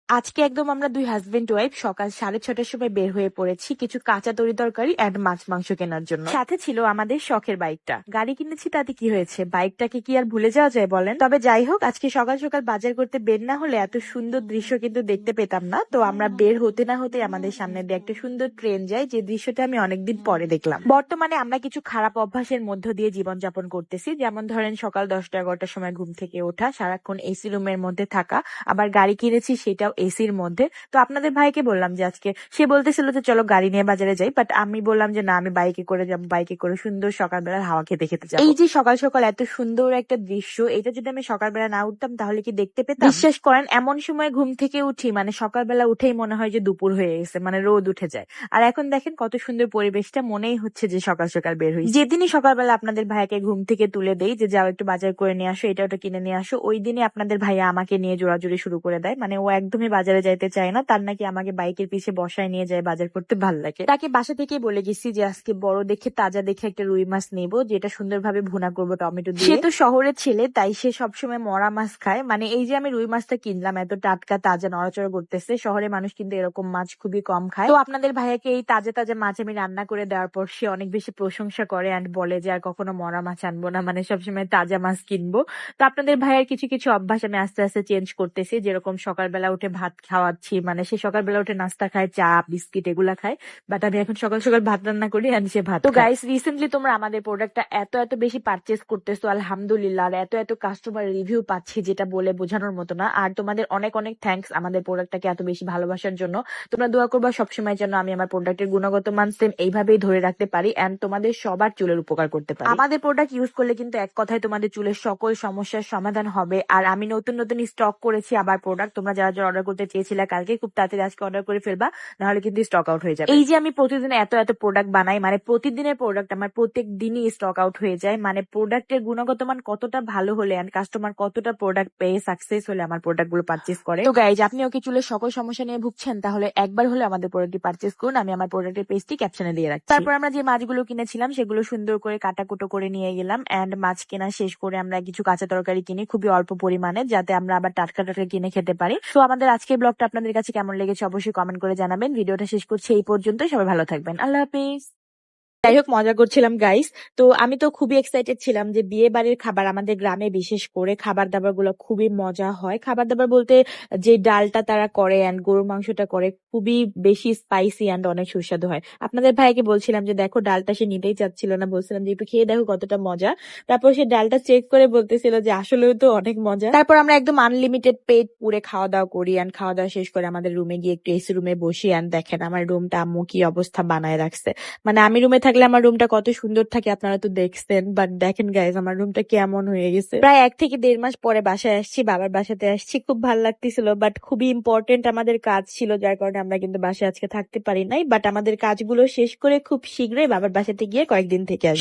আজকে একদম আমরা দুই হাজবেন্ড ওয়াইফ সকাল 6:30টার সময় বের হয়ে পড়েছি কিছু কাঁচা তরি তরকারি এন্ড মাছ মাংস কেনার জন্য। সাথে ছিল আমাদের শখের বাইকটা। গাড়ি কিনেছি তাতে কি হয়েছে, বাইকটাকে কি আর ভুলে যাওয়া যায় বলেন। তবে যাই হোক, আজকে সকাল সকাল বাজার করতে বের না হলে এত সুন্দর দৃশ্য কিন্তু দেখতে পেতাম না। তো আমরা বের হতে না হতে আমাদের সামনে দিয়ে একটা সুন্দর ট্রেন যায়, যে দৃশ্যটা আমি অনেকদিন পরে দেখলাম। বর্তমানে আমরা কিছু খারাপ অভ্যাসের মধ্য দিয়ে জীবনযাপন করতেছি, যেমন ধরেন সকাল 10টা 11টার সময় ঘুম থেকে ওঠা, সারাক্ষণ এসি রুমের মধ্যে থাকা, আবার গাড়ি কিনেছি সেটাও এসির মধ্যে। তো আপনাদের ভাইকে বললাম যে আজকে, সে বলতেছিল যে চলো গাড়ি নিয়ে বাজারে যাই, বাট আমি বললাম যে না, আমি বাইকে করে যাবো, বাইকে করে সুন্দর সকালবেলার হাওয়া খেতে খেতে যাবো। এই যে সকাল সকাল এত সুন্দর একটা দৃশ্য, এটা যদি আমি সকালবেলা না উঠতাম তাহলে কি দেখতে পেতাম? বিশ্বাস করেন, এমন সময় ঘুম থেকে উঠি মানে সকালবেলা উঠেই মনে হয় যে দুপুর হয়ে গেছে, মানে রোদ উঠে যায়। আর এখন দেখেন কত সুন্দর পরিবেশটা, মনেই হচ্ছে যে সকাল সকাল বের হই। যেদিনই সকালবেলা আপনাদের ভাইকে ঘুম থেকে তুলে দেই যে যাও একটু বাজার করে নিয়ে আসো, এটা ওটা কিনে নিয়ে আসো, ওই দিনই আপনাদের ভাইয়া আমাকে নিয়ে জোরাজুরি শুরু করে দেয়। মানে ও একদমই বাজারে যাইতে চায় না, তার নাকি আমাকে বাইকের পিছে বসায় নিয়ে যায় বাজার করতে ভাল লাগে। তাকে বাসা থেকে বলে গেছি যে আজকে বড় দেখে তাজা দেখে একটা রুই মাছ নেবো, যেটা সুন্দরভাবে ভুনা করবো টমেটো দিয়ে। সে তো শহরের ছেলে, তাই সে সবসময় মরা মাছ খায়। মানে এই যে আমি রুই মাছটা কিনলাম এত টাটকা তাজা নড়াচড়া করতেছে, শহরে মানুষ কিন্তু এরকম মাছ খুবই কম খায়। তো আপনাদের ভাইয়াকে এই তাজা তাজা মাছ আমি রান্না করে দেওয়ার পর সে অনেক বেশি প্রশংসা করে এন্ড বলে যে আর কখনো মরা মাছ আনবো না, মানে সবসময় তাজা মাছ কিনবো। তো আপনাদের ভাইয়ের কিছু কিছু অভ্যাস আমি আস্তে আস্তে চেঞ্জ করতেছি, যেরকম সকালবেলা উঠে ভাত খাওয়াচ্ছি, মানে সে সকালবেলা উঠে নাস্তা খায়, চা বিস্কিট এগুলা খায়, বাট আমি এখন সকাল সকাল ভাত রান্না করি এন্ড সে ভাত। তো গাইস, রিসেন্টলি তোমরা আমাদের প্রোডাক্টটা এত এত বেশি পারচেস করতেছো, আলহামদুলিল্লাহ, আর এত এত কাস্টমার রিভিউ পাচ্ছি যেটা বলে বোঝানোর মতো না। আর তোমাদের অনেক অনেক থ্যাঙ্কস আমাদের প্রোডাক্টটাকে এত বেশি ভালোবাসার জন্য। তোমরা দোয়া করবা সবসময় যেন আমি আমার প্রোডাক্টের গুণগত মান সেম এইভাবেই ধরে রাখতে পারি এন্ড তোমাদের সবার চুলের উপকার করতে পারি। আমাদের প্রোডাক্ট ইউজ করলে কিন্তু এক কথায় তোমাদের চুলের সকল সমস্যার সমাধান হবে। আর আমি নতুন নতুন স্টক করেছি আবার প্রোডাক্ট, তোমরা যারা যারা অর্ডার করতে চেয়েছিলে কালকে, খুব তাড়াতাড়ি আজকে অর্ডার করে ফেলবা, নাহলে কিন্তু স্টক আউট হয়ে যাবে। এই যে আমি প্রতিদিন এত এত প্রোডাক্ট বানাই, মানে প্রতিদিনের প্রোডাক্ট আমার প্রত্যেক দিনই স্টক আউট হয়ে যায়। মানে প্রোডাক্টের গুণগত মান কতটা ভালো হলে এন্ড কাস্টমার কতটা প্রোডাক্ট পেয়ে সাকসেস হলে আমার প্রোডাক্ট গুলো পারচেস করে। তো গাইজ, আপনি ওকে চুলের সকল সমস্যা নিয়ে ভুগছেন, তাহলে একবার হলে আমাদের প্রোডাক্টটি পারচেস করুন। আমি আমার প্রোডাক্টের পেজটি ক্যাপশনে দিয়ে রাখছি। তারপর আমরা যে মাছগুলো কিনেছিলাম সেগুলো সুন্দর করে কাটাকুটো করে নিয়ে গেলাম এন্ড মাছ কেনা শেষ করে আমরা কিছু কাঁচা তরকারি কিনি খুবই অল্প পরিমাণে, যাতে আমরা আবার টাটকা টাটকা কিনে খেতে পারি। তো আমাদের আজকের ব্লগটা আপনাদের কাছে কেমন লেগেছে অবশ্যই কমেন্ট করে জানাবেন। ভিডিওটা শেষ করছি এই পর্যন্ত, সবাই ভালো থাকবেন, আল্লাহ হাফিজ। যাই হোক, মজা করছিলাম গাইস। তো আমি তো খুবই এক্সাইটেড ছিলাম যে বিয়ে বাড়ির খাবার, আমাদের গ্রামে বিশেষ করে খাবার দাবার গুলো খুবই মজা হয়। খাবার দাবার বলতে যে ডালটা তারা করে এন্ড গরুর মাংসটা করে খুবই বেশি স্পাইসি এন্ড অনেক সুস্বাদু হয়। আপনাদের ভাইকে বলছিলাম যে দেখো ডালটা সে নিতেই চাচ্ছিল না, বলছিলাম যে একটু খেয়ে দেখো কতটা মজা। তারপর সে ডালটা চেক করে বলতেছিল যে আসলেও তো অনেক মজা। তারপর আমরা একদম আনলিমিটেড পেট পুরে খাওয়া দাওয়া করি এন্ড খাওয়া দাওয়া শেষ করে আমাদের রুমে গিয়ে একটু এসি রুমে বসি এন্ড দেখেন আমার রুমটা আম্মু কি অবস্থা বানায় রাখছে। মানে আমি রুমে থাকলে আমার রুমটা কত সুন্দর থাকে আপনারা তো দেখছেন, বাট দেখেন গাইজ আমার রুমটা কেমন হয়ে গেছে। প্রায় 1 থেকে 1.5 মাস পরে বাসায় আসছি, বাবার বাসাতে আসছি, খুব ভালো লাগতেছিল, বাট খুবই ইম্পর্টেন্ট আমাদের কাজ ছিল, যার কারণে আমরা কিন্তু বাসায় আজকে থাকতে পারি নাই। বাট আমাদের কাজগুলো শেষ করে খুব শীঘ্রই বাবার বাসাতে গিয়ে কয়েকদিন থেকে আসবো।